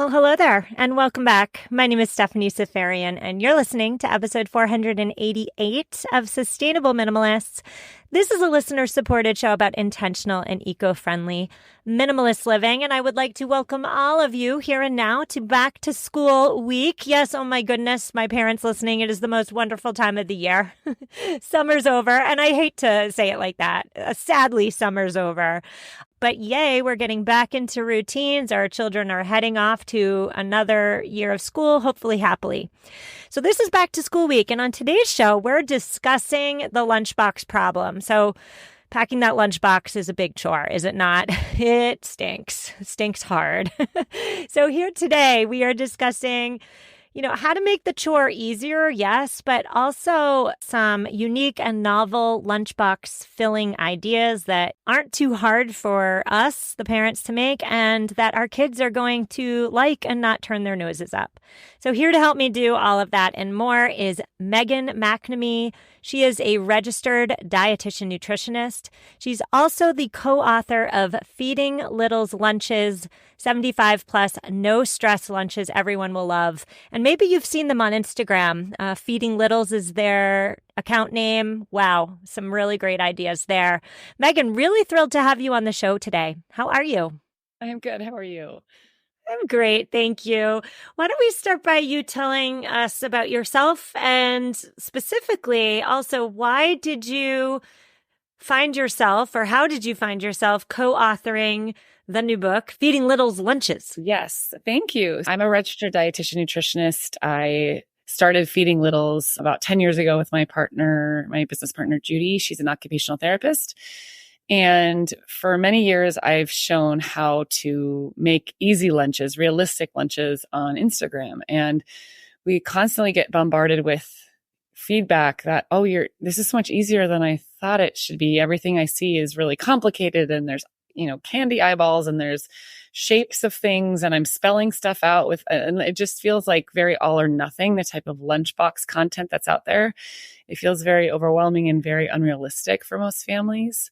Well, hello there, and welcome back. My name is Stephanie Safarian, and you're listening to episode 488 of Sustainable Minimalists. This is a listener-supported show about intentional and eco-friendly minimalist living, and I would like to welcome all of you here and now to Back to School Week. Yes, oh my goodness, my parents listening, it is the most wonderful time of the year. Summer's over, and I hate to say it like that. Sadly, summer's over. But yay, we're getting back into routines. Our children are heading off to another year of school, hopefully happily. So this is Back to School Week. And on today's show, we're discussing the lunchbox problem. So packing that lunchbox is a big chore, is it not? It stinks. It stinks hard. So here today, we are discussing how to make the chore easier, yes, but also some unique and novel lunchbox filling ideas that aren't too hard for us, the parents, to make, and that our kids are going to like and not turn their noses up. So here to help me do all of that and more is Megan McNamee. She is a registered dietitian nutritionist. She's also the co-author of Feeding Little's Lunches, 75 plus no stress lunches everyone will love. And maybe you've seen them on Instagram. Feeding Littles is their account name. Wow, some really great ideas there. Megan, really thrilled to have you on the show today. How are you? I'm good. How are you? I'm great. Thank you. Why don't we start by you telling us about yourself and specifically also why did you find yourself or how did you find yourself co-authoring the new book, Feeding Little's Lunches? Yes, thank you. I'm a registered dietitian nutritionist. I started Feeding Littles about 10 years ago with my business partner, Judy. She's an occupational therapist. And for many years, I've shown how to make easy lunches, realistic lunches on Instagram. And we constantly get bombarded with feedback that, this is so much easier than I thought it should be. Everything I see is really complicated and there's, candy eyeballs and there's shapes of things and I'm spelling stuff out and it just feels like very all or nothing, the type of lunchbox content that's out there. It feels very overwhelming and very unrealistic for most families.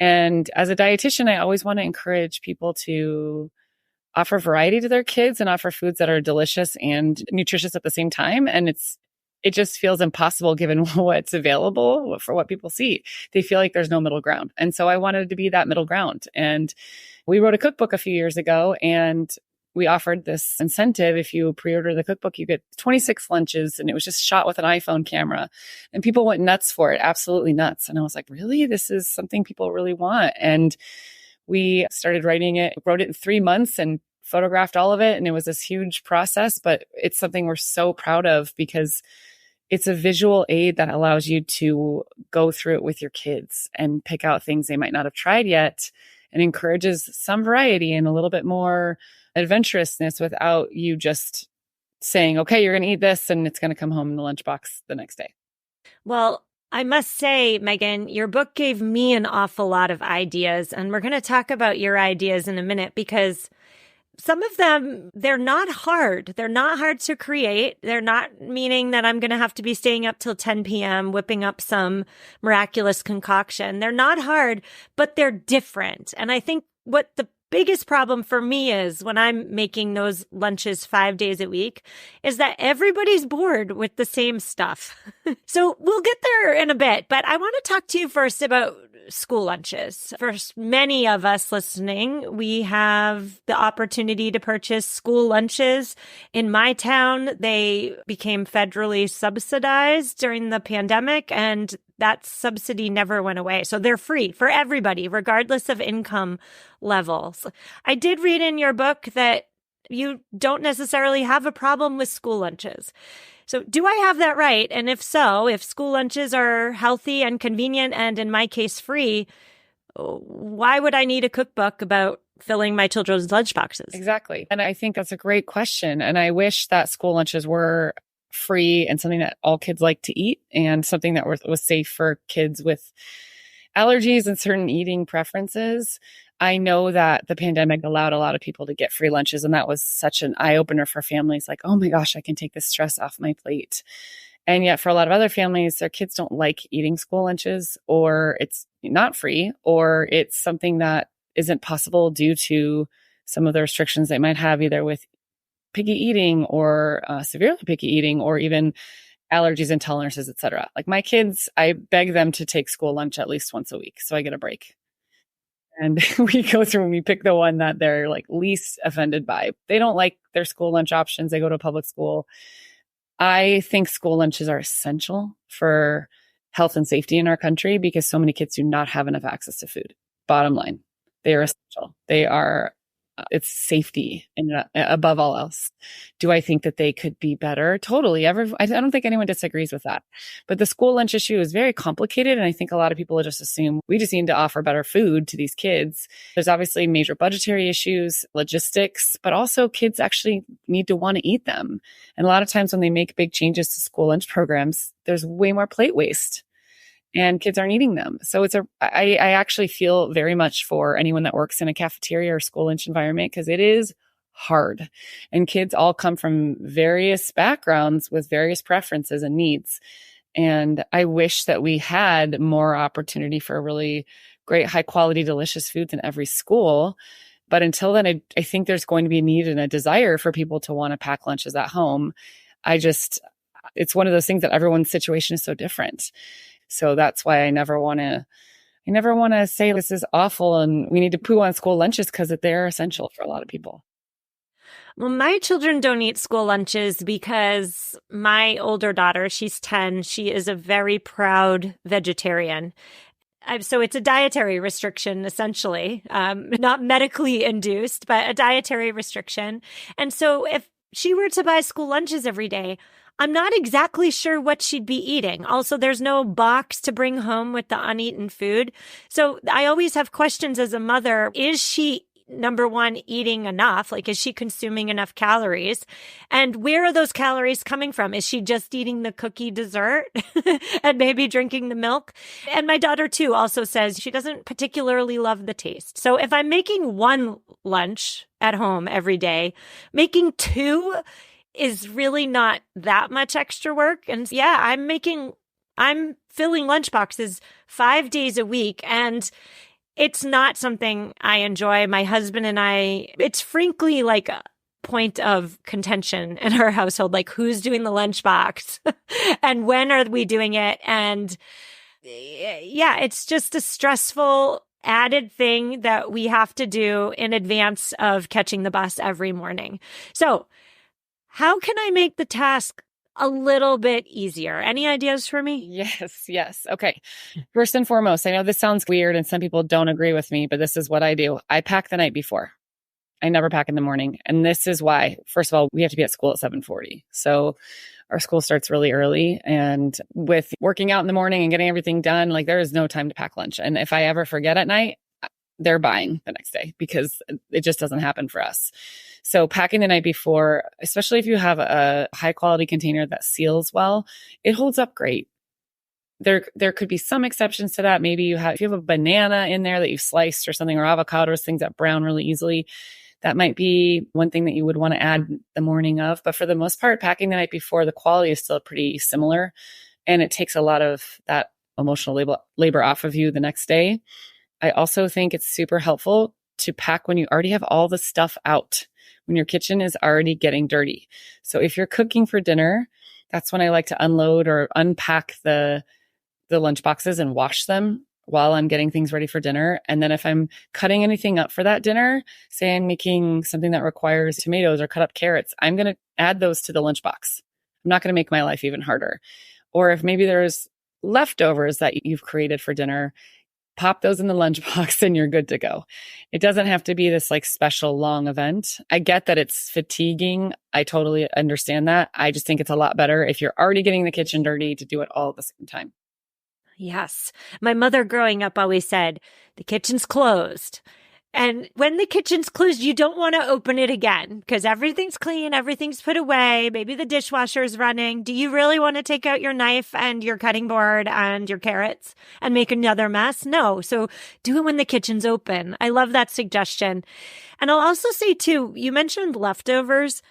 And as a dietitian, I always want to encourage people to offer variety to their kids and offer foods that are delicious and nutritious at the same time. And it just feels impossible given what's available for what people see. They feel like there's no middle ground. And so I wanted to be that middle ground. And we wrote a cookbook a few years ago and we offered this incentive. If you pre-order the cookbook, you get 26 lunches and it was just shot with an iPhone camera and people went nuts for it, absolutely nuts. And I was like, really? This is something people really want. And we started writing it, wrote it in 3 months and photographed all of it. And it was this huge process, but it's something we're so proud of because it's a visual aid that allows you to go through it with your kids and pick out things they might not have tried yet and encourages some variety and a little bit more adventurousness without you just saying, okay, you're going to eat this and it's going to come home in the lunchbox the next day. Well, I must say, Megan, your book gave me an awful lot of ideas, and we're going to talk about your ideas in a minute because some of them, they're not hard. They're not hard to create. They're not meaning that I'm going to have to be staying up till 10 p.m. whipping up some miraculous concoction. They're not hard, but they're different. And I think what the biggest problem for me is when I'm making those lunches 5 days a week is that everybody's bored with the same stuff. So we'll get there in a bit, but I want to talk to you first about school lunches. For many of us listening, we have the opportunity to purchase school lunches. In my town, they became federally subsidized during the pandemic, and that subsidy never went away. So they're free for everybody, regardless of income levels. I did read in your book that you don't necessarily have a problem with school lunches. So do I have that right? And if so, if school lunches are healthy and convenient and in my case free, why would I need a cookbook about filling my children's lunchboxes? Exactly. And I think that's a great question. And I wish that school lunches were free and something that all kids like to eat and something that was safe for kids with allergies and certain eating preferences. I know that the pandemic allowed a lot of people to get free lunches, and that was such an eye-opener for families like, oh my gosh, I can take this stress off my plate. And yet for a lot of other families, their kids don't like eating school lunches, or it's not free, or it's something that isn't possible due to some of the restrictions they might have either with picky eating or severely picky eating or even allergies, intolerances, et cetera. Like my kids, I beg them to take school lunch at least once a week. So I get a break. And we go through and we pick the one that they're like least offended by. They don't like their school lunch options. They go to a public school. I think school lunches are essential for health and safety in our country because so many kids do not have enough access to food. Bottom line, they are essential. They are, it's safety above all else. Do I think that they could be better? Totally. I don't think anyone disagrees with that. But the school lunch issue is very complicated. And I think a lot of people just assume we just need to offer better food to these kids. There's obviously major budgetary issues, logistics, but also kids actually need to want to eat them. And a lot of times when they make big changes to school lunch programs, there's way more plate waste. And kids aren't eating them. So I actually feel very much for anyone that works in a cafeteria or school lunch environment because it is hard. And kids all come from various backgrounds with various preferences and needs. And I wish that we had more opportunity for really great, high quality, delicious foods in every school. But until then, I think there's going to be a need and a desire for people to want to pack lunches at home. It's one of those things that everyone's situation is so different. So that's why I never want to say this is awful and we need to poo on school lunches because they're essential for a lot of people. Well, my children don't eat school lunches because my older daughter, she's 10, she is a very proud vegetarian. So it's a dietary restriction, essentially, not medically induced, but a dietary restriction. And so if she were to buy school lunches every day, I'm not exactly sure what she'd be eating. Also, there's no box to bring home with the uneaten food. So I always have questions as a mother. Is she, number one, eating enough? Like, is she consuming enough calories? And where are those calories coming from? Is she just eating the cookie dessert and maybe drinking the milk? And my daughter, too, also says she doesn't particularly love the taste. So if I'm making one lunch at home every day, making two is really not that much extra work. And yeah, I'm filling lunchboxes 5 days a week. And it's not something I enjoy. My husband and it's frankly like a point of contention in our household, like who's doing the lunchbox and when are we doing it? And yeah, it's just a stressful added thing that we have to do in advance of catching the bus every morning. So how can I make the task a little bit easier? Any ideas for me? Yes. Okay. First and foremost, I know this sounds weird and some people don't agree with me, but this is what I do. I pack the night before. I never pack in the morning. And this is why, first of all, we have to be at school at 7:40. So our school starts really early. And with working out in the morning and getting everything done, like there is no time to pack lunch. And if I ever forget at night, they're buying the next day because it just doesn't happen for us. So packing the night before, especially if you have a high quality container that seals well, it holds up great. There could be some exceptions to that. Maybe if you have a banana in there that you've sliced or something, or avocados, things that brown really easily, that might be one thing that you would want to add the morning of. But for the most part, packing the night before, the quality is still pretty similar. And it takes a lot of that emotional labor off of you the next day. I also think it's super helpful to pack when you already have all the stuff out, when your kitchen is already getting dirty. So if you're cooking for dinner, that's when I like to unload or unpack the lunch boxes and wash them while I'm getting things ready for dinner. And then if I'm cutting anything up for that dinner, say I'm making something that requires tomatoes or cut up carrots, I'm going to add those to the lunchbox. I'm not going to make my life even harder. Or if maybe there's leftovers that you've created for dinner, pop those in the lunchbox and you're good to go. It doesn't have to be this like special long event. I get that it's fatiguing. I totally understand that. I just think it's a lot better if you're already getting the kitchen dirty to do it all at the same time. Yes. My mother growing up always said, the kitchen's closed. And when the kitchen's closed, you don't want to open it again because everything's clean, everything's put away. Maybe the dishwasher's running. Do you really want to take out your knife and your cutting board and your carrots and make another mess? No. So do it when the kitchen's open. I love that suggestion. And I'll also say too, you mentioned leftovers.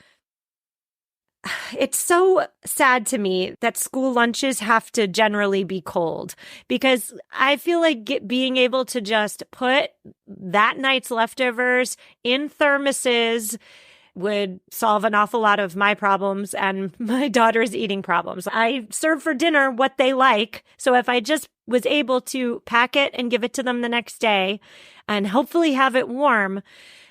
It's so sad to me that school lunches have to generally be cold because I feel like being able to just put that night's leftovers in thermoses would solve an awful lot of my problems and my daughter's eating problems. I serve for dinner what they like. So if I just was able to pack it and give it to them the next day and hopefully have it warm,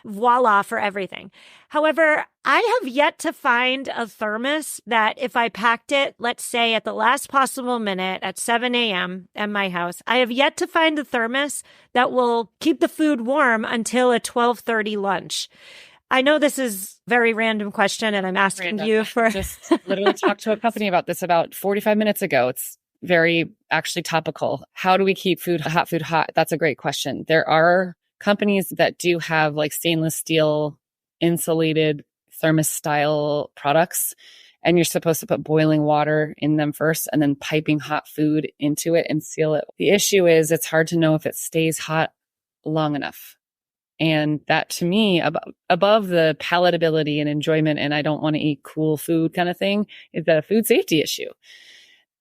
voila for everything. However, I have yet to find a thermos that if I packed it, let's say at the last possible minute at 7 a.m. at my house, I have yet to find a thermos that will keep the food warm until a 12:30 lunch. I know this is a very random question and I'm asking you for... Just literally talked to a company about this about 45 minutes ago. It's very actually topical. How do we keep hot food hot? That's a great question. There are companies that do have like stainless steel insulated thermos style products, and you're supposed to put boiling water in them first and then piping hot food into it and seal it. The issue is it's hard to know if it stays hot long enough. And that to me, above the palatability and enjoyment, and I don't want to eat cool food kind of thing, is a food safety issue.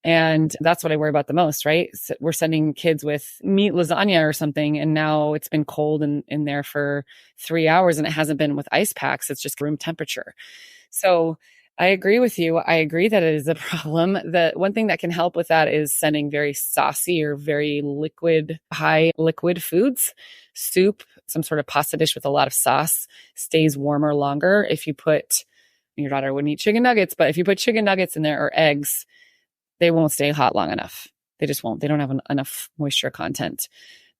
And that's what I worry about the most, right? So we're sending kids with meat lasagna or something, and now it's been cold in there for 3 hours and it hasn't been with ice packs. It's just room temperature. So I agree with you. I agree that it is a problem. The one thing that can help with that is sending very saucy or very high liquid foods. Soup, some sort of pasta dish with a lot of sauce stays warmer longer. If you put, your daughter wouldn't eat chicken nuggets, but if you put chicken nuggets in there or eggs, they won't stay hot long enough. They just won't. They don't have enough moisture content.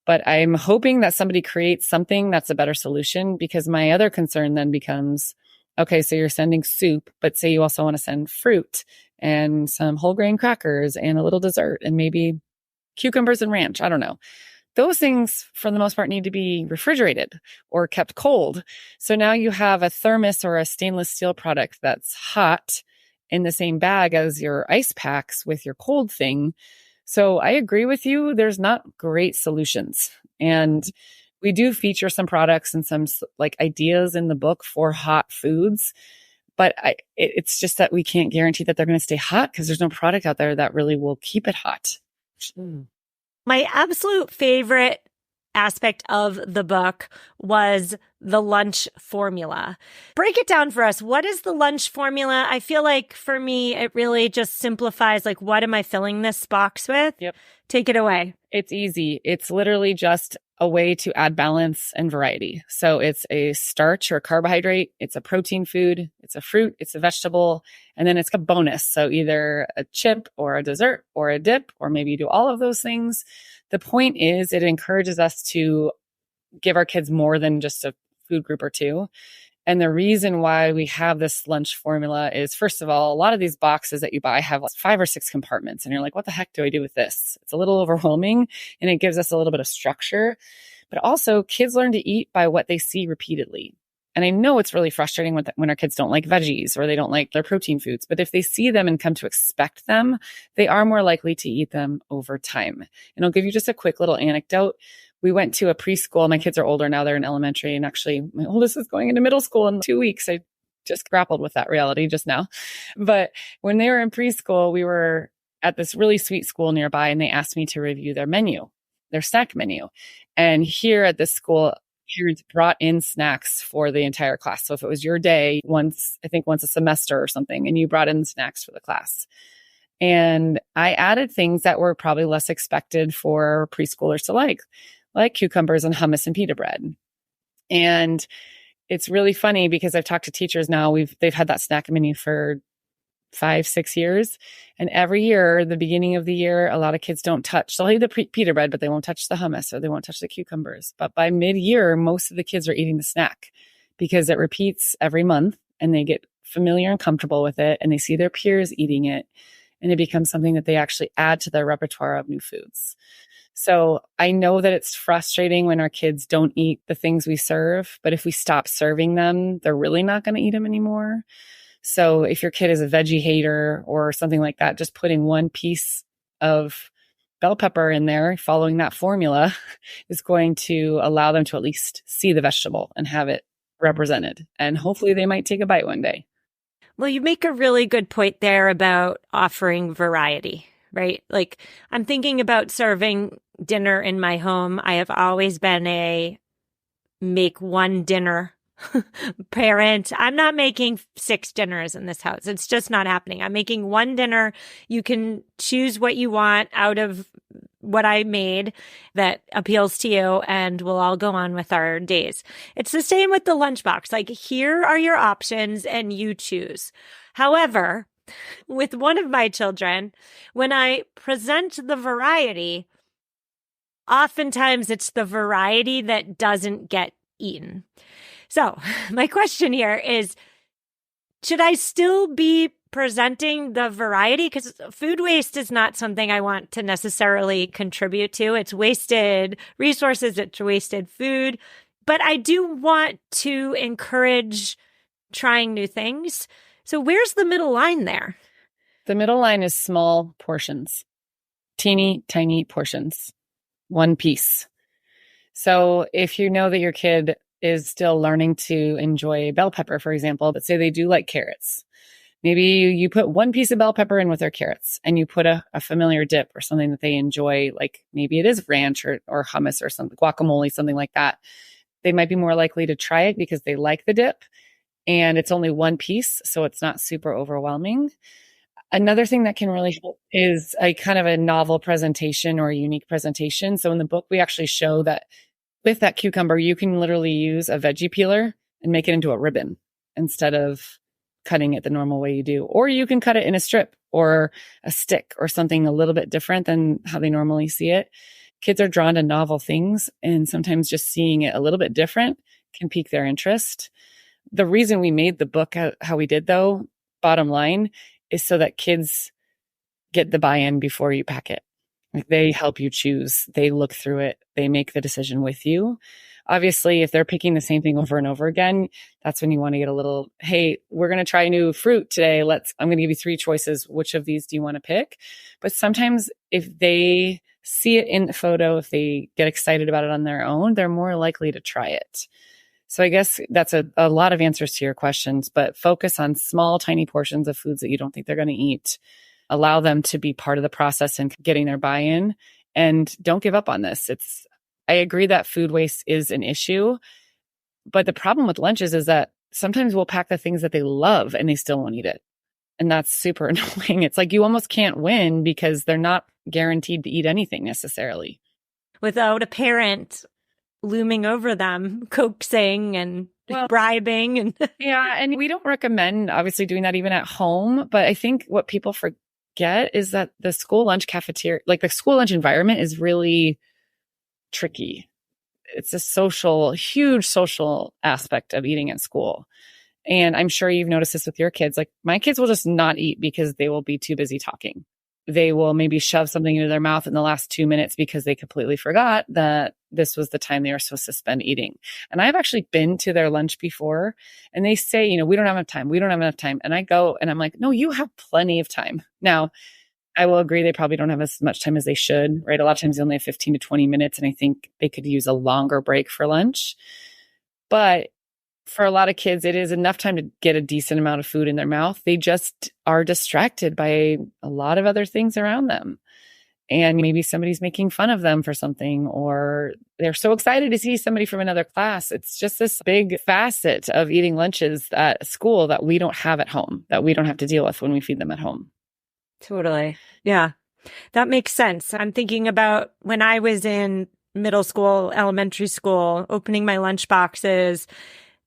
But I'm hoping that somebody creates something that's a better solution, because my other concern then becomes, okay, so you're sending soup, but say you also want to send fruit and some whole grain crackers and a little dessert and maybe cucumbers and ranch. I don't know. Those things, for the most part, need to be refrigerated or kept cold. So now you have a thermos or a stainless steel product that's hot in the same bag as your ice packs with your cold thing. So I agree with you. There's not great solutions. And we do feature some products and some like ideas in the book for hot foods, but it's just that we can't guarantee that they're going to stay hot because there's no product out there that really will keep it hot. My absolute favorite aspect of the book was the lunch formula. Break it down for us. What is the lunch formula? I feel like for me, it really just simplifies, like, what am I filling this box with? Yep. Take it away. It's easy. It's literally just a way to add balance and variety. So it's a starch or carbohydrate. It's a protein food. It's a fruit. It's a vegetable. And then it's a bonus. So either a chip or a dessert or a dip, or maybe you do all of those things. The point is it encourages us to give our kids more than just a food group or two. And the reason why we have this lunch formula is, first of all, a lot of these boxes that you buy have 5 or 6 compartments. And you're like, what the heck do I do with this? It's a little overwhelming, and it gives us a little bit of structure. But also, kids learn to eat by what they see repeatedly. And I know it's really frustrating when our kids don't like veggies or they don't like their protein foods. But if they see them and come to expect them, they are more likely to eat them over time. And I'll give you just a quick little anecdote. We went to a preschool. My kids are older now. They're in elementary. And actually, my oldest is going into middle school in 2 weeks. I just grappled with that reality just now. But when they were in preschool, we were at this really sweet school nearby, and they asked me to review their menu, their snack menu. And here at this school, parents brought in snacks for the entire class. So if it was your day, once a semester or something, and you brought in snacks for the class. And I added things that were probably less expected for preschoolers to like cucumbers and hummus and pita bread. And it's really funny because I've talked to teachers now. They've had that snack menu for 5-6 years. And every year, the beginning of the year, a lot of kids don't touch. They'll eat the pita bread, but they won't touch the hummus or they won't touch the cucumbers. But by mid-year, most of the kids are eating the snack because it repeats every month and they get familiar and comfortable with it, and they see their peers eating it, and it becomes something that they actually add to their repertoire of new foods. So I know that it's frustrating when our kids don't eat the things we serve, but if we stop serving them, they're really not going to eat them anymore. So if your kid is a veggie hater or something like that, just putting one piece of bell pepper in there, following that formula, is going to allow them to at least see the vegetable and have it represented. And hopefully they might take a bite one day. Well, you make a really good point there about offering variety, right? Like, I'm thinking about serving dinner in my home. I have always been a make one dinner parent. I'm not making 6 dinners in this house. It's just not happening. I'm making one dinner. You can choose what you want out of what I made that appeals to you, and we'll all go on with our days. It's the same with the lunchbox. Like, here are your options and you choose. However, with one of my children, when I present the variety, oftentimes it's the variety that doesn't get eaten. So my question here is, should I still be presenting the variety? Because food waste is not something I want to necessarily contribute to. It's wasted resources, it's wasted food. But I do want to encourage trying new things. So where's the middle line there? The middle line is small portions, teeny, tiny portions, one piece. So if you know that your kid is still learning to enjoy bell pepper, for example, but say they do like carrots, maybe you put one piece of bell pepper in with their carrots and you put a familiar dip or something that they enjoy, like maybe it is ranch or hummus or something, guacamole, something like that. They might be more likely to try it because they like the dip and it's only one piece, so it's not super overwhelming. Another thing that can really help is a kind of a novel presentation or a unique presentation. So in the book, we actually show that with that cucumber, you can literally use a veggie peeler and make it into a ribbon instead of cutting it the normal way you do. Or you can cut it in a strip or a stick or something a little bit different than how they normally see it. Kids are drawn to novel things, and sometimes just seeing it a little bit different can pique their interest. The reason we made the book how we did, though, bottom line, is so that kids get the buy-in before you pack it. Like, they help you choose. They look through it. They make the decision with you. Obviously, if they're picking the same thing over and over again, that's when you want to get a little, hey, we're going to try new fruit today. I'm going to give you 3 choices. Which of these do you want to pick? But sometimes if they see it in the photo, if they get excited about it on their own, they're more likely to try it. So I guess that's a lot of answers to your questions, but focus on small, tiny portions of foods that you don't think they're going to eat. Allow them to be part of the process and getting their buy-in, and don't give up on this. I agree that food waste is an issue, but the problem with lunches is that sometimes we'll pack the things that they love and they still won't eat it. And that's super annoying. It's like you almost can't win because they're not guaranteed to eat anything necessarily. Without a parent looming over them, coaxing and bribing. And yeah, and we don't recommend obviously doing that even at home. But I think what people forget is that the school lunch cafeteria, like the school lunch environment, is really tricky. It's a huge social aspect of eating at school. And I'm sure you've noticed this with your kids. Like, my kids will just not eat because they will be too busy talking. They will maybe shove something into their mouth in the last 2 minutes because they completely forgot that this was the time they were supposed to spend eating. And I've actually been to their lunch before, and they say, we don't have enough time. We don't have enough time. And I go and I'm like, no, you have plenty of time. Now, I will agree they probably don't have as much time as they should, right? A lot of times they only have 15 to 20 minutes, and I think they could use a longer break for lunch. But for a lot of kids, it is enough time to get a decent amount of food in their mouth. They just are distracted by a lot of other things around them. And maybe somebody's making fun of them for something, or they're so excited to see somebody from another class. It's just this big facet of eating lunches at school that we don't have at home, that we don't have to deal with when we feed them at home. Totally. Yeah, that makes sense. I'm thinking about when I was in middle school, elementary school, opening my lunch boxes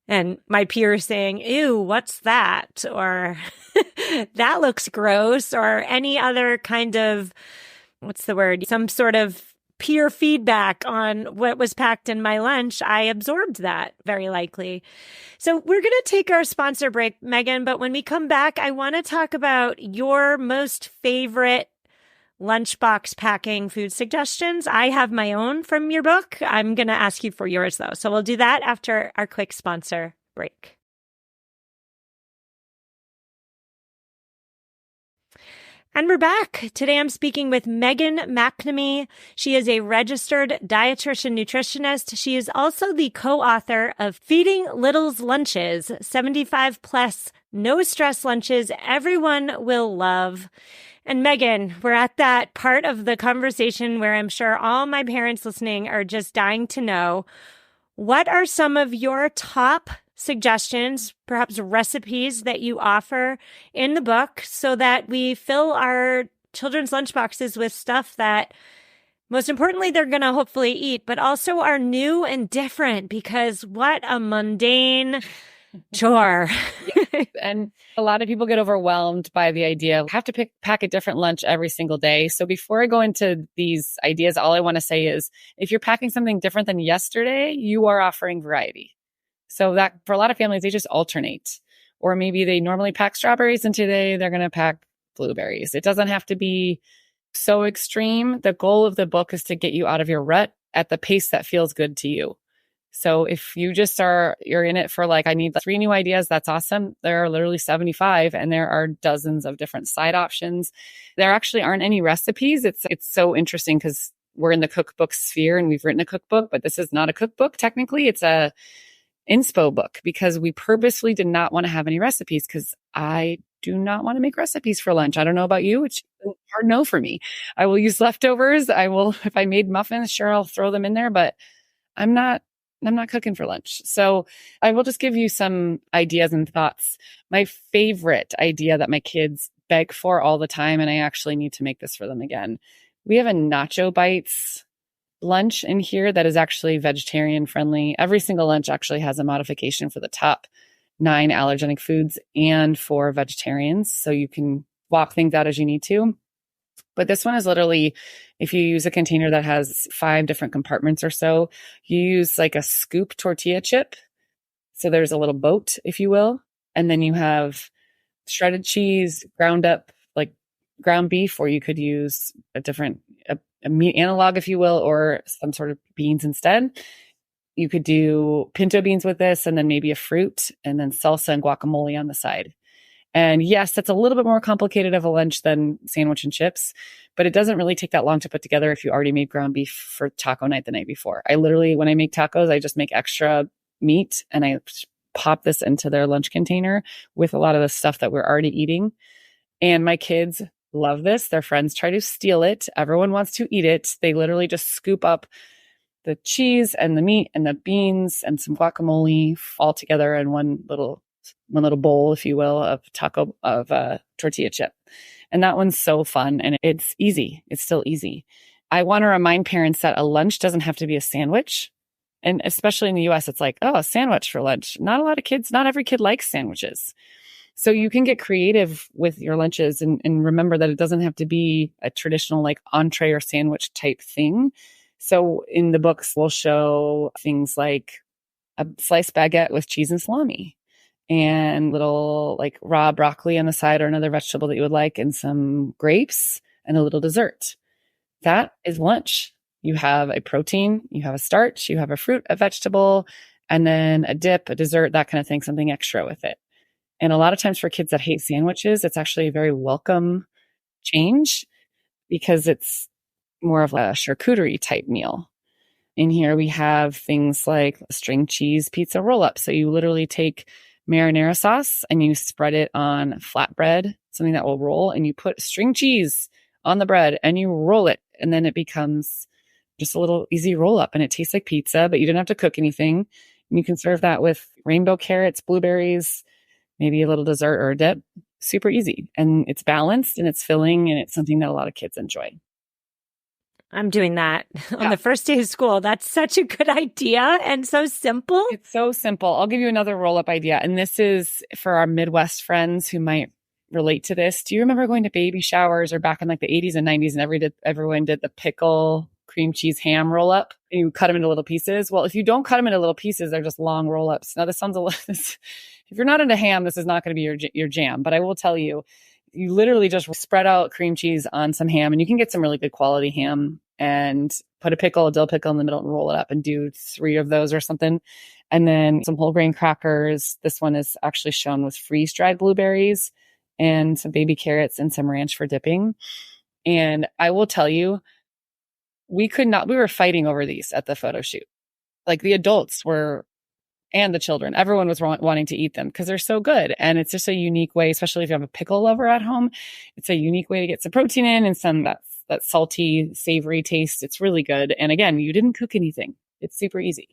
and my peers saying, ew, what's that? Or that looks gross, or any other kind of, what's the word? Some sort of peer feedback on what was packed in my lunch. I absorbed that very likely. So we're going to take our sponsor break, Megan, but when we come back, I want to talk about your most favorite lunchbox packing food suggestions. I have my own from your book. I'm going to ask you for yours, though. So we'll do that after our quick sponsor break. And we're back. Today I'm speaking with Megan McNamee. She is a registered dietitian nutritionist. She is also the co-author of Feeding Little's Lunches, 75 plus no stress lunches everyone will love. And Megan, we're at that part of the conversation where I'm sure all my parents listening are just dying to know, what are some of your top suggestions, perhaps recipes that you offer in the book so that we fill our children's lunchboxes with stuff that, most importantly, they're going to hopefully eat, but also are new and different, because what a mundane chore. And a lot of people get overwhelmed by the idea of have to pack a different lunch every single day. So before I go into these ideas, all I want to say is if you're packing something different than yesterday, you are offering variety. So that for a lot of families, they just alternate. Or maybe they normally pack strawberries and today they're going to pack blueberries. It doesn't have to be so extreme. The goal of the book is to get you out of your rut at the pace that feels good to you. So if you you're in it for like, I need 3 new ideas, that's awesome. There are literally 75 and there are dozens of different side options. There actually aren't any recipes. It's so interesting because we're in the cookbook sphere and we've written a cookbook, but this is not a cookbook. Technically, it's a inspo book because we purposely did not want to have any recipes because I do not want to make recipes for lunch. I don't know about you. It's a hard no for me. I will use leftovers. If I made muffins, sure, I'll throw them in there, but I'm not cooking for lunch. So I will just give you some ideas and thoughts. My favorite idea that my kids beg for all the time, and I actually need to make this for them again. We have a Nacho Bites lunch in here that is actually vegetarian friendly. Every single lunch actually has a modification for the top 9 allergenic foods and for vegetarians. So you can walk things out as you need to. But this one is literally, if you use a container that has 5 different compartments or so, you use like a scoop tortilla chip. So there's a little boat, if you will. And then you have shredded cheese, ground up, like ground beef, or you could use a meat analog, if you will, or some sort of beans instead. You could do pinto beans with this and then maybe a fruit and then salsa and guacamole on the side. And yes, that's a little bit more complicated of a lunch than sandwich and chips, but it doesn't really take that long to put together if you already made ground beef for taco night the night before. I literally, when I make tacos, I just make extra meat and I pop this into their lunch container with a lot of the stuff that we're already eating. And my kids love this. Their friends try to steal it. Everyone wants to eat it. They literally just scoop up the cheese and the meat and the beans and some guacamole all together in one little bowl, if you will, of tortilla chip. And that one's so fun and it's easy. It's still easy. I want to remind parents that a lunch doesn't have to be a sandwich. And especially in the US, it's like, oh, a sandwich for lunch. Not every kid likes sandwiches. So you can get creative with your lunches and remember that it doesn't have to be a traditional like entree or sandwich type thing. So in the books, we'll show things like a sliced baguette with cheese and salami and little like raw broccoli on the side or another vegetable that you would like and some grapes and a little dessert. That is lunch. You have a protein, you have a starch, you have a fruit, a vegetable, and then a dip, a dessert, that kind of thing, something extra with it. And a lot of times for kids that hate sandwiches, it's actually a very welcome change because it's more of a charcuterie type meal. In here, we have things like string cheese pizza roll up. So you literally take marinara sauce and you spread it on flatbread, something that will roll, and you put string cheese on the bread and you roll it. And then it becomes just a little easy roll up and it tastes like pizza, but you don't have to cook anything. And you can serve that with rainbow carrots, blueberries, maybe a little dessert or a dip. Super easy. And it's balanced and it's filling and it's something that a lot of kids enjoy. I'm doing that on the first day of school. That's such a good idea and so simple. It's so simple. I'll give you another roll-up idea. And this is for our Midwest friends who might relate to this. Do you remember going to baby showers or back in like the 80s and 90s and everyone did the pickle cream cheese ham roll-up and you cut them into little pieces? Well, if you don't cut them into little pieces, they're just long roll-ups. Now, this sounds a little... If you're not into ham, this is not going to be your jam. But I will tell you, you literally just spread out cream cheese on some ham and you can get some really good quality ham and put a dill pickle in the middle and roll it up and do 3 of those or something. And then some whole grain crackers. This one is actually shown with freeze dried blueberries and some baby carrots and some ranch for dipping. And I will tell you, we were fighting over these at the photo shoot. Like the adults were, and the children, everyone was wanting to eat them because they're so good. And it's just a unique way, especially if you have a pickle lover at home, it's a unique way to get some protein in and some that salty, savory taste. It's really good. And again, you didn't cook anything. It's super easy.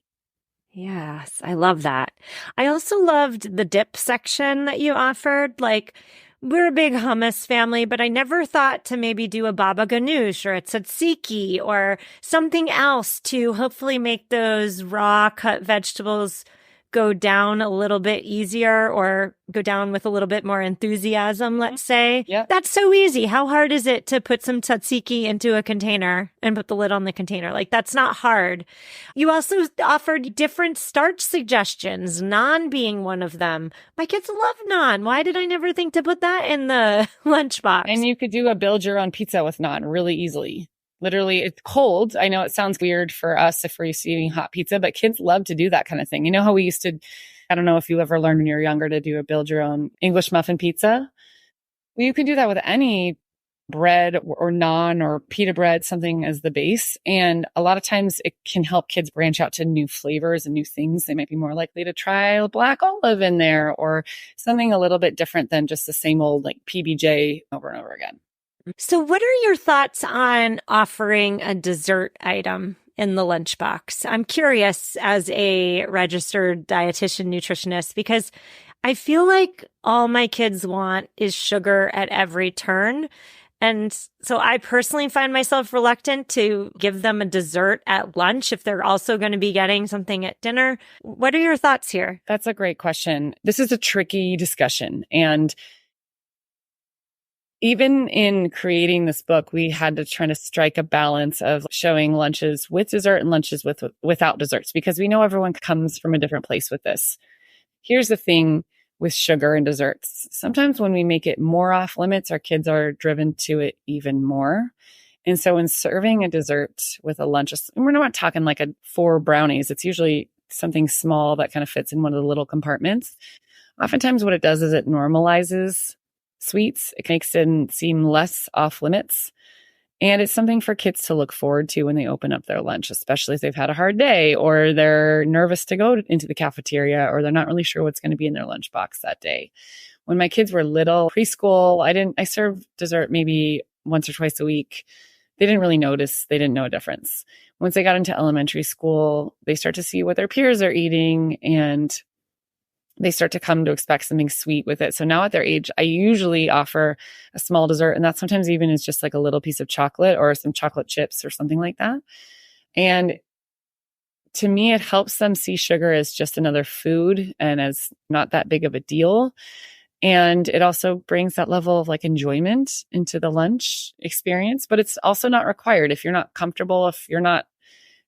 Yes, I love that. I also loved the dip section that you offered. Like, we're a big hummus family, but I never thought to maybe do a baba ganoush or a tzatziki or something else to hopefully make those raw cut vegetables go down a little bit easier or go down with a little bit more enthusiasm, let's say. Yeah. That's so easy. How hard is it to put some tzatziki into a container and put the lid on the container? Like, that's not hard. You also offered different starch suggestions, naan being one of them. My kids love naan. Why did I never think to put that in the lunchbox? And you could do a build your own pizza with naan really easily. Literally, it's cold. I know it sounds weird for us if we're used to eating hot pizza, but kids love to do that kind of thing. You know how we used to, I don't know if you ever learned when you were younger to do a build your own English muffin pizza. Well, you can do that with any bread or naan or pita bread, something as the base. And a lot of times it can help kids branch out to new flavors and new things. They might be more likely to try a black olive in there or something a little bit different than just the same old like PBJ over and over again. So what are your thoughts on offering a dessert item in the lunchbox? I'm curious as a registered dietitian nutritionist because I feel like all my kids want is sugar at every turn. And so I personally find myself reluctant to give them a dessert at lunch if they're also going to be getting something at dinner. What are your thoughts here? That's a great question. This is a tricky discussion. And even in creating this book, we had to try to strike a balance of showing lunches with dessert and lunches without desserts, because we know everyone comes from a different place with this. Here's the thing with sugar and desserts. Sometimes when we make it more off limits, our kids are driven to it even more. And so in serving a dessert with a lunch, and we're not talking like 4 brownies. It's usually something small that kind of fits in one of the little compartments. Oftentimes what it does is it normalizes sweets. It makes them seem less off limits. And it's something for kids to look forward to when they open up their lunch, especially if they've had a hard day or they're nervous to go into the cafeteria or they're not really sure what's going to be in their lunchbox that day. When my kids were little, preschool, I served dessert maybe once or twice a week. They didn't really notice. They didn't know a difference. Once they got into elementary school, they start to see what their peers are eating and they start to come to expect something sweet with it. So now at their age, I usually offer a small dessert, and that sometimes even is just like a little piece of chocolate or some chocolate chips or something like that. And to me, it helps them see sugar as just another food and as not that big of a deal. And it also brings that level of like enjoyment into the lunch experience, but it's also not required. If you're not comfortable, if you're not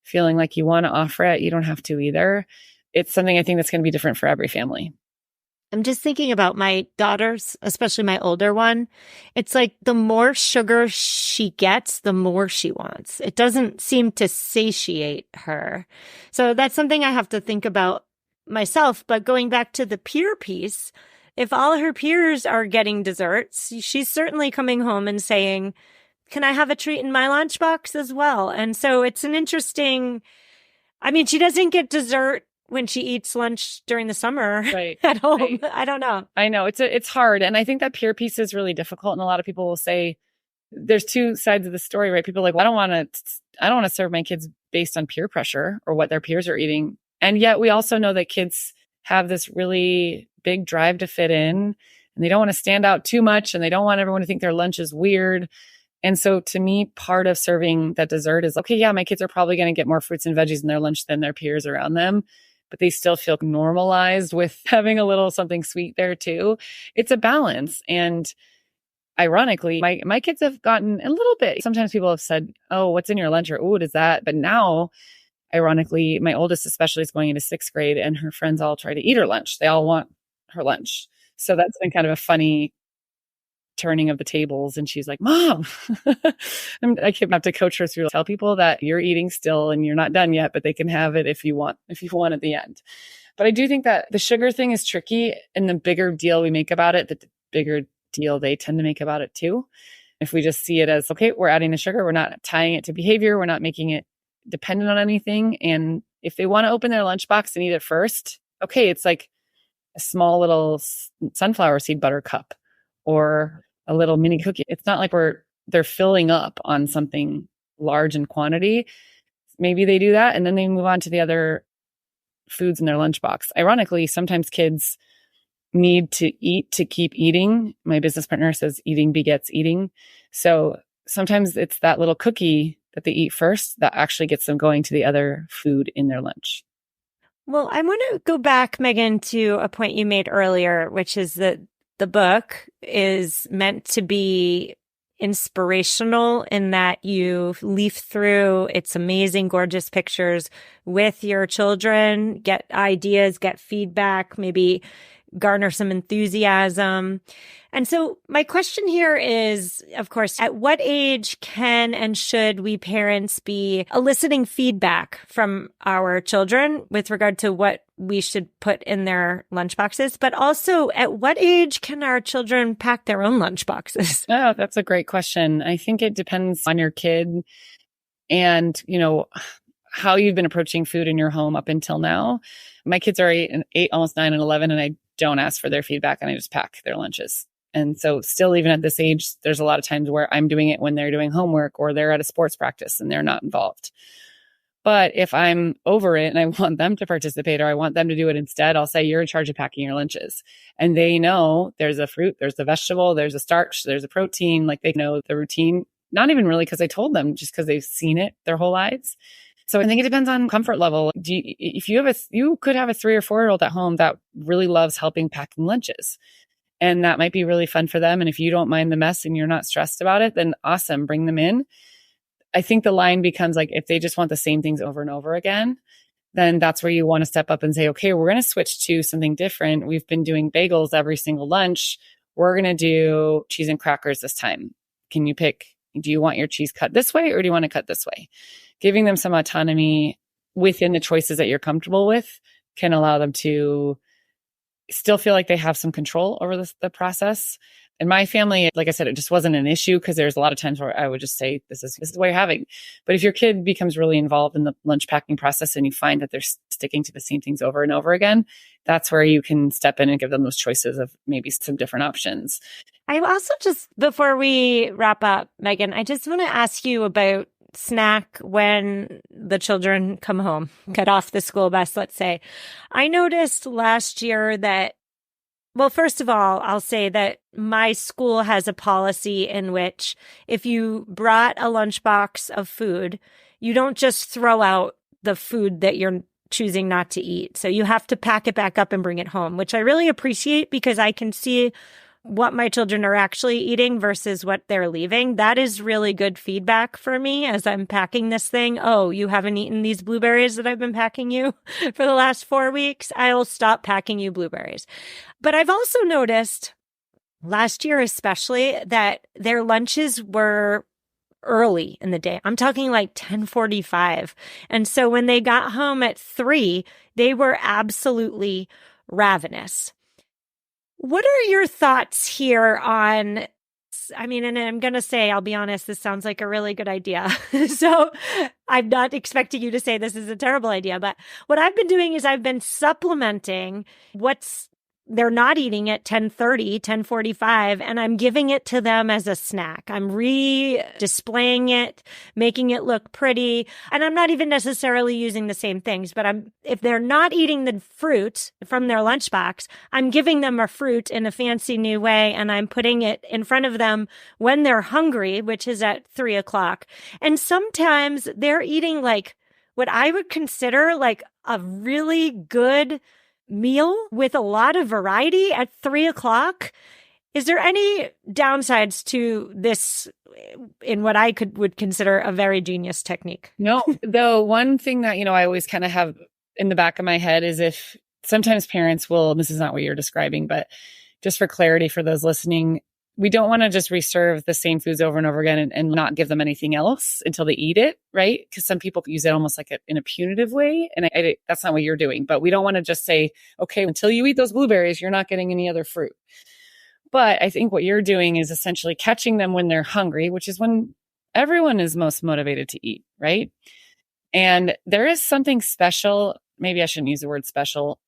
feeling like you want to offer it, you don't have to either. It's something I think that's going to be different for every family. I'm just thinking about my daughters, especially my older one. It's like the more sugar she gets, the more she wants. It doesn't seem to satiate her. So that's something I have to think about myself. But going back to the peer piece, if all her peers are getting desserts, she's certainly coming home and saying, can I have a treat in my lunchbox as well? And so it's an interesting, I mean, she doesn't get dessert when she eats lunch during the summer at home. Right. I don't know. I know it's hard. And I think that peer piece is really difficult. And a lot of people will say there's 2 sides of the story, right? People are like, well, I don't want to serve my kids based on peer pressure or what their peers are eating. And yet we also know that kids have this really big drive to fit in and they don't want to stand out too much and they don't want everyone to think their lunch is weird. And so to me, part of serving that dessert is, okay, yeah, my kids are probably going to get more fruits and veggies in their lunch than their peers around them, but they still feel normalized with having a little something sweet there too. It's a balance. And ironically, my kids have gotten a little bit, sometimes people have said, oh, what's in your lunch? Or, oh, what is that? But now, ironically, my oldest especially is going into 6th grade and her friends all try to eat her lunch. They all want her lunch. So that's been kind of a funny turning of the tables. And she's like, Mom, I have to coach her through, tell people that you're eating still and you're not done yet, but they can have it if you want at the end. But I do think that the sugar thing is tricky, and the bigger deal we make about it, the bigger deal they tend to make about it too. If we just see it as, okay, we're adding the sugar, we're not tying it to behavior, we're not making it dependent on anything. And if they want to open their lunchbox and eat it first, okay, it's like a small little sunflower seed butter cup or a little mini cookie. It's not like they're filling up on something large in quantity. Maybe they do that and then they move on to the other foods in their lunchbox. Ironically, sometimes kids need to eat to keep eating. My business partner says eating begets eating. So sometimes it's that little cookie that they eat first that actually gets them going to the other food in their lunch. Well, I want to go back, Megan, to a point you made earlier, which is that the book is meant to be inspirational in that you leaf through its amazing, gorgeous pictures with your children, get ideas, get feedback, maybe garner some enthusiasm. And so my question here is, of course, at what age can and should we parents be eliciting feedback from our children with regard to what we should put in their lunchboxes? But also, at what age can our children pack their own lunchboxes? Oh, that's a great question. I think it depends on your kid and, how you've been approaching food in your home up until now. My kids are 8, almost 9 and 11, and I don't ask for their feedback and I just pack their lunches. And so still, even at this age, there's a lot of times where I'm doing it when they're doing homework or they're at a sports practice and they're not involved. But if I'm over it and I want them to participate or I want them to do it instead, I'll say, you're in charge of packing your lunches. And they know there's a fruit, there's a vegetable, there's a starch, there's a protein. Like they know the routine, not even really because I told them, just because they've seen it their whole lives. So I think it depends on comfort level. You could have a 3 or 4-year-old at home that really loves helping packing lunches. And that might be really fun for them. And if you don't mind the mess and you're not stressed about it, then awesome, bring them in. I think the line becomes like, if they just want the same things over and over again, then that's where you want to step up and say, okay, we're going to switch to something different. We've been doing bagels every single lunch. We're going to do cheese and crackers this time. Can you pick, do you want your cheese cut this way or do you want to cut this way? Giving them some autonomy within the choices that you're comfortable with can allow them to still feel like they have some control over the process. In my family, like I said, it just wasn't an issue because there's a lot of times where I would just say, this is what you're having. But if your kid becomes really involved in the lunch packing process and you find that they're sticking to the same things over and over again, that's where you can step in and give them those choices of maybe some different options. I also just, before we wrap up, Megan, I just want to ask you about snack when the children come home, get off the school bus, let's say. I noticed last year that, well, first of all, I'll say that my school has a policy in which if you brought a lunchbox of food, you don't just throw out the food that you're choosing not to eat. So you have to pack it back up and bring it home, which I really appreciate because I can see what my children are actually eating versus what they're leaving. That is really good feedback for me as I'm packing this thing. Oh, you haven't eaten these blueberries that I've been packing you for the last 4 weeks? I'll stop packing you blueberries. But I've also noticed last year, especially, that their lunches were early in the day. I'm talking like 10:45. And so when they got home at 3, they were absolutely ravenous. What are your thoughts here on, and I'm going to say, I'll be honest, this sounds like a really good idea. So I'm not expecting you to say this is a terrible idea, but what I've been doing is I've been supplementing they're not eating at 10:30, 10:45, and I'm giving it to them as a snack. I'm re-displaying it, making it look pretty, and I'm not even necessarily using the same things, but if they're not eating the fruit from their lunchbox, I'm giving them a fruit in a fancy new way, and I'm putting it in front of them when they're hungry, which is at 3:00. And sometimes they're eating like what I would consider like a really good meal with a lot of variety at 3:00. Is there any downsides to this in what I would consider a very genius technique? No, though one thing that, I always kind of have in the back of my head is if sometimes parents will, this is not what you're describing, but just for clarity for those listening, we don't want to just reserve the same foods over and over again and not give them anything else until they eat it, right? Because some people use it almost like in a punitive way. And that's not what you're doing. But we don't want to just say, okay, until you eat those blueberries, you're not getting any other fruit. But I think what you're doing is essentially catching them when they're hungry, which is when everyone is most motivated to eat, right? And there is something special. Maybe I shouldn't use the word special.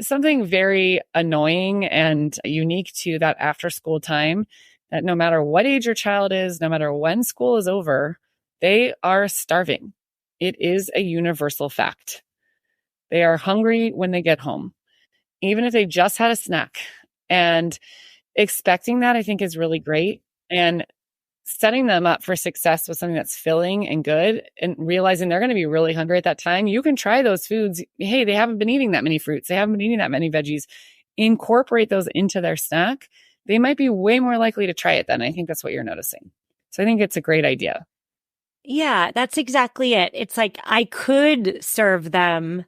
Something very annoying and unique to that after school time, that no matter what age your child is, no matter when school is over, they are starving. It is a universal fact. They are hungry when they get home, even if they just had a snack. And expecting that, I think, is really great. And setting them up for success with something that's filling and good, and realizing they're going to be really hungry at that time. You can try those foods. Hey, they haven't been eating that many fruits. They haven't been eating that many veggies. Incorporate those into their snack. They might be way more likely to try it then. I think that's what you're noticing. So I think it's a great idea. Yeah, that's exactly it. It's like I could serve them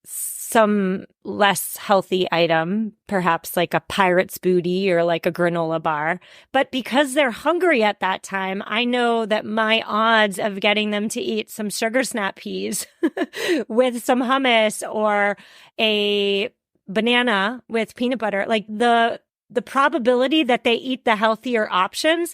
some less healthy item, perhaps like a pirate's booty or like a granola bar. But because they're hungry at that time, I know that my odds of getting them to eat some sugar snap peas with some hummus or a banana with peanut butter, like the probability that they eat the healthier options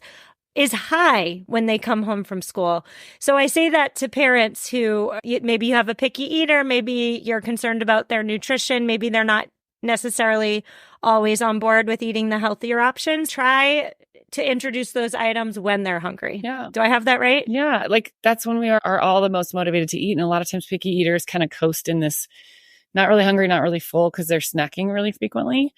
is high when they come home from school. So I say that to parents who maybe you have a picky eater, maybe you're concerned about their nutrition, maybe they're not necessarily always on board with eating the healthier options. Try to introduce those items when they're hungry. Yeah. Do I have that right? Yeah. Like that's when we are all the most motivated to eat. And a lot of times picky eaters kind of coast in this not really hungry, not really full because they're snacking really frequently.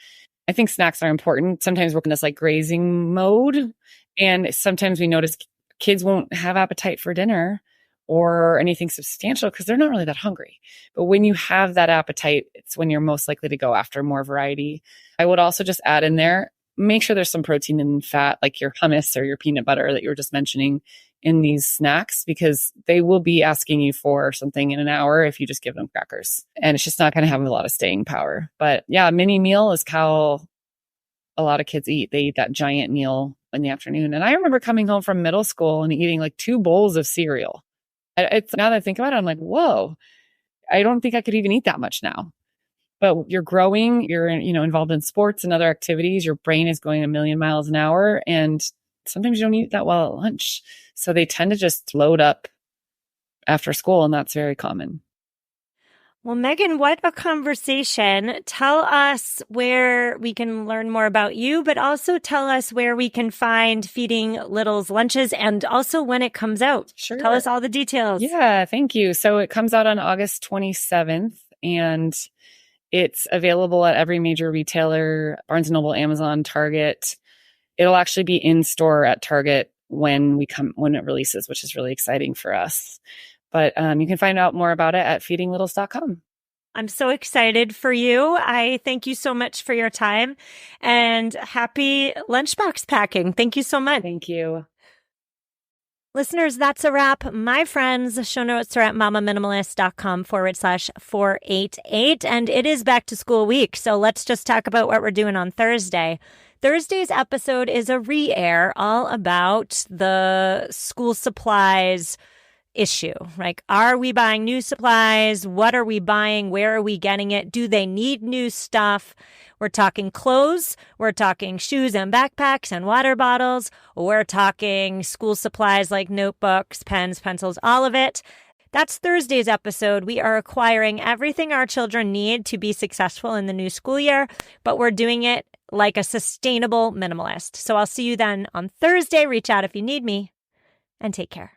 I think snacks are important. Sometimes we're in this like grazing mode. And sometimes we notice kids won't have appetite for dinner or anything substantial because they're not really that hungry. But when you have that appetite, it's when you're most likely to go after more variety. I would also just add in there, make sure there's some protein and fat, like your hummus or your peanut butter that you were just mentioning in these snacks, because they will be asking you for something in an hour if you just give them crackers. And it's just not going to have a lot of staying power. But yeah, mini meal is how a lot of kids eat. They eat that giant meal in the afternoon. And I remember coming home from middle school and eating like 2 bowls of cereal. It's now that I think about it, I'm like, whoa, I don't think I could even eat that much now. But you're growing, you're involved in sports and other activities. Your brain is going a million miles an hour. And sometimes you don't eat that well at lunch. So they tend to just load up after school. And that's very common. Well, Megan, what a conversation. Tell us where we can learn more about you, but also tell us where we can find Feeding Little's lunches and also when it comes out. Sure. Tell us all the details. Yeah, thank you. So it comes out on August 27th and it's available at every major retailer, Barnes & Noble, Amazon, Target. It'll actually be in store at Target when it releases, which is really exciting for us. But you can find out more about it at feedinglittles.com. I'm so excited for you. I thank you so much for your time and happy lunchbox packing. Thank you so much. Thank you. Listeners, that's a wrap. My friends, show notes are at mamaminimalist.com/488. And it is back to school week. So let's just talk about what we're doing on Thursday. Thursday's episode is a re-air all about the school supplies issue. Like, are we buying new supplies? What are we buying? Where are we getting it? Do they need new stuff? We're talking clothes. We're talking shoes and backpacks and water bottles. We're talking school supplies like notebooks, pens, pencils, all of it. That's Thursday's episode. We are acquiring everything our children need to be successful in the new school year, but we're doing it like a sustainable minimalist. So I'll see you then on Thursday. Reach out if you need me, and take care.